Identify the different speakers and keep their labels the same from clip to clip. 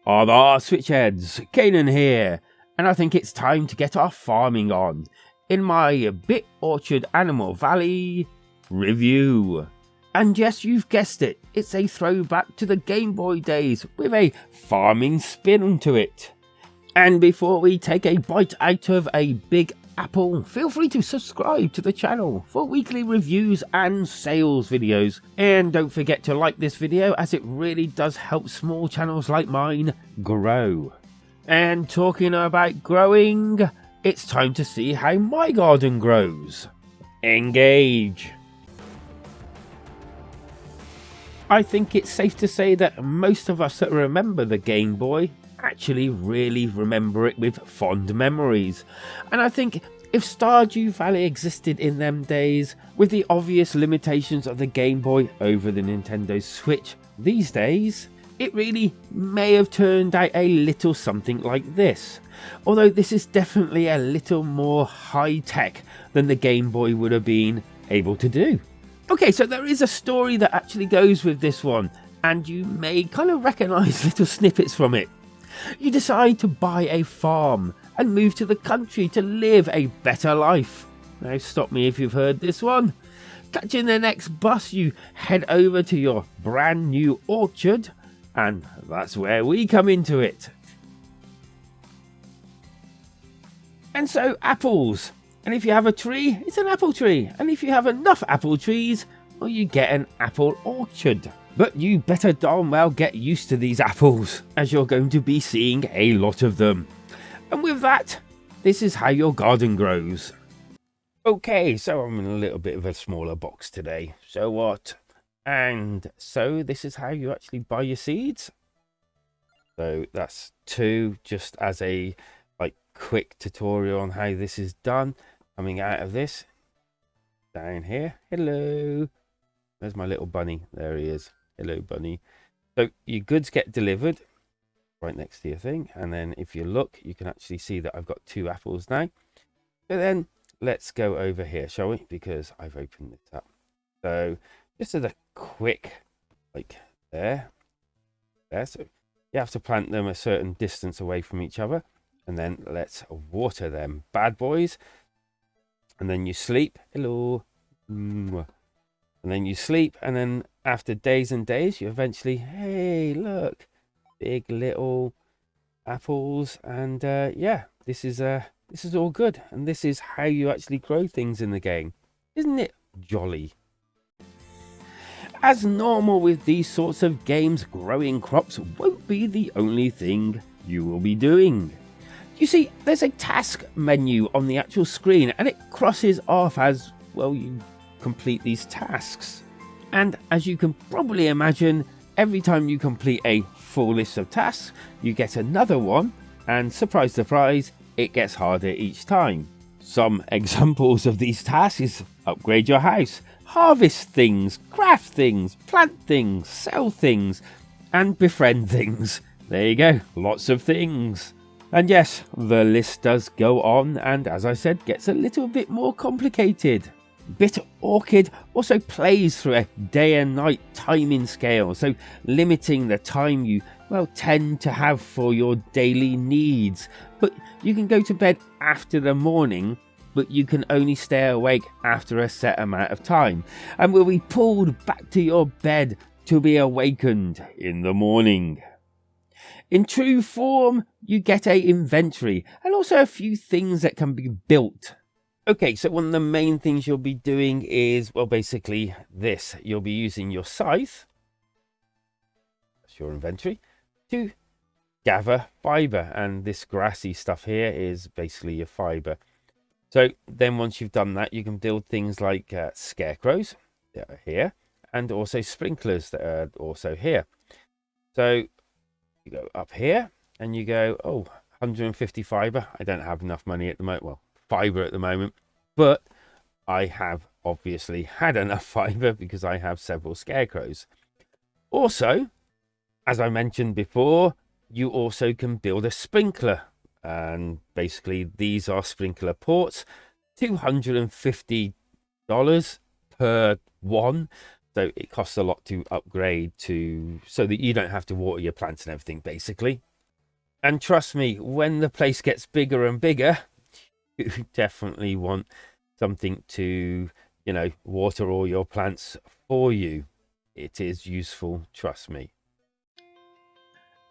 Speaker 1: Other switchheads, Kanan here, and I think it's time to get our farming on in my Bit Orchard Animal Valley review. And yes, you've guessed it, it's a throwback to the Game Boy days with a farming spin to it. And before we take a bite out of a big apple, feel free to subscribe to the channel for weekly reviews and sales videos. And don't forget to like this video, as it really does help small channels like mine grow. And talking about growing, it's time to see how my garden grows. Engage! I think it's safe to say that most of us that remember the Game Boy actually really remember it with fond memories. And I think if Stardew Valley existed in them days, with the obvious limitations of the Game Boy over the Nintendo Switch these days, it really may have turned out a little something like this. Although this is definitely a little more high-tech than the Game Boy would have been able to do. Okay, so there is a story that actually goes with this one, and you may kind of recognise little snippets from it. You decide to buy a farm and move to the country to live a better life. Now stop me if you've heard this one. Catching the next bus, you head over to your brand new orchard, and that's where we come into it. And so apples. And if you have a tree, it's an apple tree. And if you have enough apple trees, well, you get an apple orchard. But you better darn well get used to these apples, as you're going to be seeing a lot of them. And with that, this is how your garden grows. Okay, so I'm in a little bit of a smaller box today. So what? And so this is how you actually buy your seeds. So that's 2, just as a quick tutorial on how this is done. Coming out of this, down here. Hello. There's my little bunny. There he is. Hello, bunny. So your goods get delivered right next to your thing, and then if you look, you can actually see that I've got 2 apples now. So then let's go over here, shall we? Because I've opened this up. So just as a quick, there. So you have to plant them a certain distance away from each other, and then let's water them bad boys. And then you sleep. Hello. And then you sleep, and then after days and days, you eventually, hey, look, big little apples, and yeah, this is all good, and this is how you actually grow things in the game. Isn't it jolly? As normal with these sorts of games, growing crops won't be the only thing you will be doing. You see, there's a task menu on the actual screen, and it crosses off as, well, you complete these tasks. And as you can probably imagine, every time you complete a full list of tasks, you get another one, and surprise, surprise, it gets harder each time. Some examples of these tasks is upgrade your house, harvest things, craft things, plant things, sell things, and befriend things. There you go, lots of things. And yes, the list does go on, and as I said, gets a little bit more complicated. Bit Orchard also plays through a day and night timing scale, so limiting the time you, well, tend to have for your daily needs. But you can go to bed after the morning, but you can only stay awake after a set amount of time, and will be pulled back to your bed to be awakened in the morning. In true form, you get an inventory and also a few things that can be built. Okay, so one of the main things you'll be doing is, well, basically this. You'll be using your scythe, that's your inventory, to gather fibre, and this grassy stuff here is basically your fibre. So then once you've done that, you can build things like scarecrows that are here, and also sprinklers that are also here. So you go up here and you go, oh, 150 fibre. I don't have enough money at the moment. Well, fibre at the moment, but I have obviously had enough fibre because I have several scarecrows. Also, as I mentioned before, you also can build a sprinkler, and basically these are sprinkler ports, $250 per one. So it costs a lot to upgrade to, so that you don't have to water your plants and everything, basically. And trust me, when the place gets bigger and bigger, you definitely want something to, water all your plants for you. It is useful, trust me.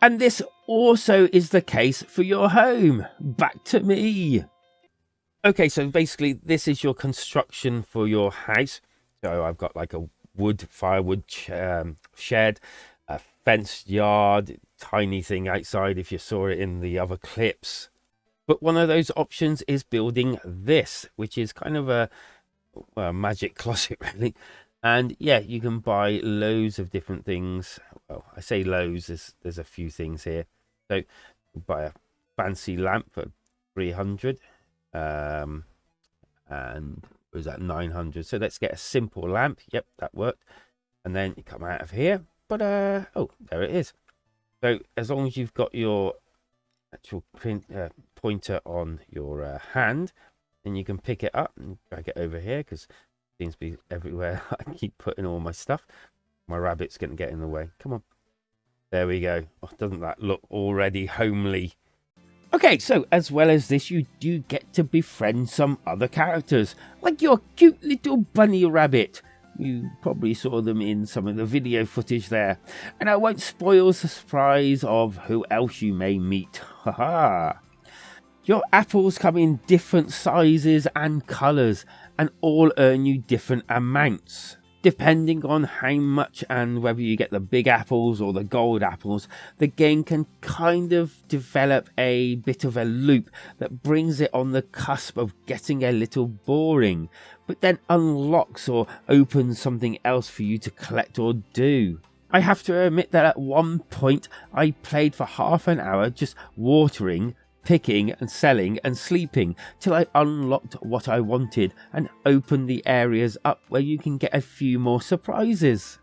Speaker 1: And this also is the case for your home. Back to me. Okay, so basically this is your construction for your house. So I've got like a firewood shed, a fenced yard, tiny thing outside if you saw it in the other clips. But one of those options is building this, which is kind of a magic closet, really. And yeah, you can buy loads of different things. Well, I say loads, there's a few things here. So you buy a fancy lamp for 300, and was that 900? So let's get a simple lamp. Yep, that worked. And then you come out of here. But oh, there it is. So as long as you've got your actual pointer on your hand, then you can pick it up and drag it over here, because it seems to be everywhere. I keep putting all my stuff. My rabbit's going to get in the way. Come on. There we go. Oh, doesn't that look already homely? Okay, so as well as this, you do get to befriend some other characters, like your cute little bunny rabbit. You probably saw them in some of the video footage there, and I won't spoil the surprise of who else you may meet. Haha! Your apples come in different sizes and colours, and all earn you different amounts. Depending on how much and whether you get the big apples or the gold apples, the game can kind of develop a bit of a loop that brings it on the cusp of getting a little boring, but then unlocks or opens something else for you to collect or do. I have to admit that at one point I played for half an hour just watering, picking and selling and sleeping till I unlocked what I wanted and opened the areas up where you can get a few more surprises.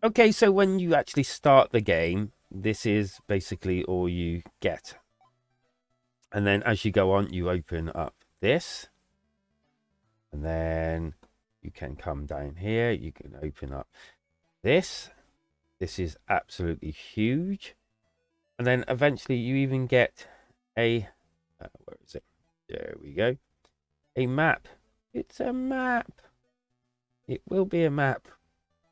Speaker 1: Okay, so when you actually start the game, this is basically all you get. And then as you go on, you open up this. And then you can come down here. You can open up this. This is absolutely huge. And then eventually you even get a, where is it? There we go. A map. It's a map. It will be a map.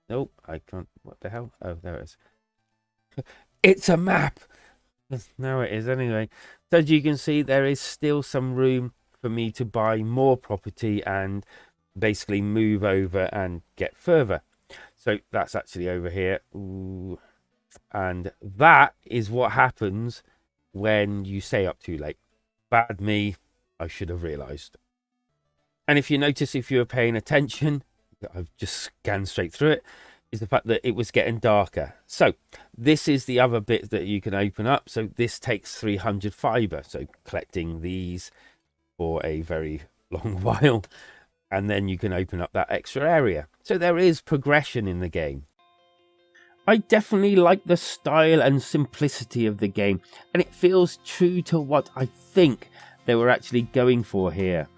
Speaker 1: Nope, I can't. What the hell? Oh, there it is. It's a map. Now it is anyway. So as you can see, there is still some room for me to buy more property and basically move over and get further. So that's actually over here. Ooh. And that is what happens when you stay up too late. Bad me, I should have realised. And if you notice, if you were paying attention, I've just scanned straight through it, is the fact that it was getting darker. So this is the other bit that you can open up. So this takes 300 fibre. So collecting these for a very long while. And then you can open up that extra area. So there is progression in the game. I definitely like the style and simplicity of the game, and it feels true to what I think they were actually going for here,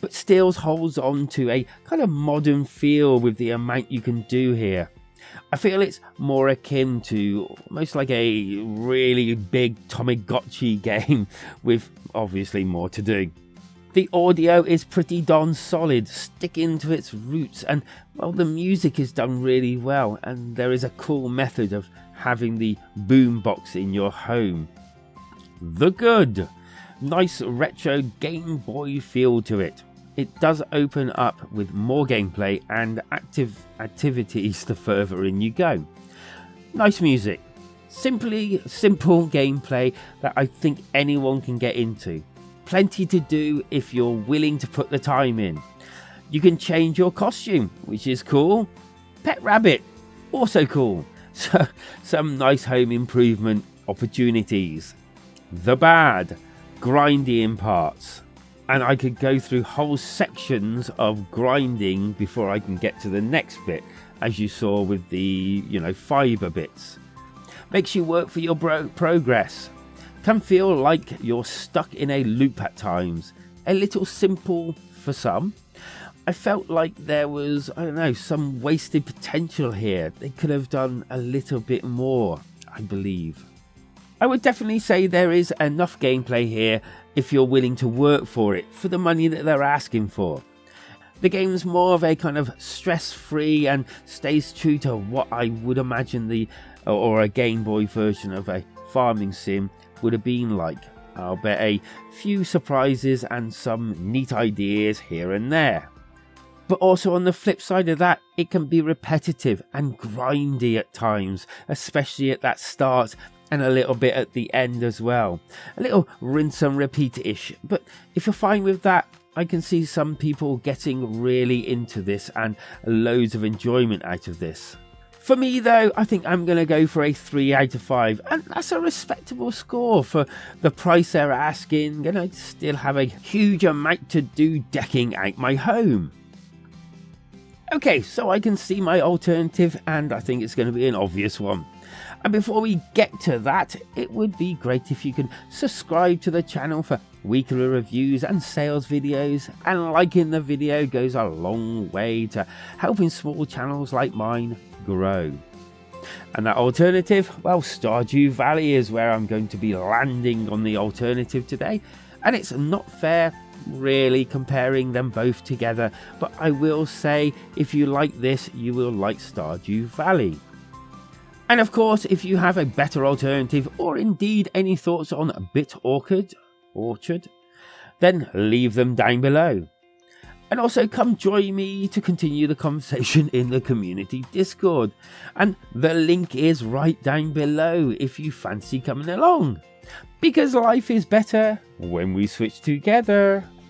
Speaker 1: but still holds on to a kind of modern feel with the amount you can do here. I feel it's more akin to almost like a really big Tamagotchi game with obviously more to do. The audio is pretty darn solid, sticking to its roots, and well, the music is done really well, and there is a cool method of having the boombox in your home. The good! Nice retro Game Boy feel to it. It does open up with more gameplay and activities the further in you go. Nice music. Simply simple gameplay that I think anyone can get into. Plenty to do if you're willing to put the time in. You can change your costume, which is cool. Pet rabbit, also cool. So some nice home improvement opportunities. The bad, grinding parts. And I could go through whole sections of grinding before I can get to the next bit, as you saw with the, fibre bits. Makes you work for your progress. Can feel like you're stuck in a loop at times. A little simple for some. I felt like there was, some wasted potential here. They could have done a little bit more, I believe. I would definitely say there is enough gameplay here if you're willing to work for it, for the money that they're asking for. The game's more of a kind of stress-free and stays true to what I would imagine or a Game Boy version of a farming sim would have been like. I'll bet a few surprises and some neat ideas here and there. But also on the flip side of that, it can be repetitive and grindy at times, especially at that start and a little bit at the end as well. A little rinse and repeat-ish, but if you're fine with that, I can see some people getting really into this and loads of enjoyment out of this. For me though, I think I'm going to go for a 3 out of 5, and that's a respectable score for the price they're asking, and I still have a huge amount to do decking out my home. Okay, so I can see my alternative, and I think it's going to be an obvious one. And before we get to that, it would be great if you could subscribe to the channel for weekly reviews and sales videos, and liking the video goes a long way to helping small channels like mine grow. And that alternative, well, Stardew Valley is where I'm going to be landing on the alternative today, and it's not fair really comparing them both together, but I will say if you like this, you will like Stardew Valley. And of course, if you have a better alternative, or indeed any thoughts on Bit Orchard, then leave them down below. And also come join me to continue the conversation in the community Discord, and the link is right down below if you fancy coming along. Because life is better when we switch together.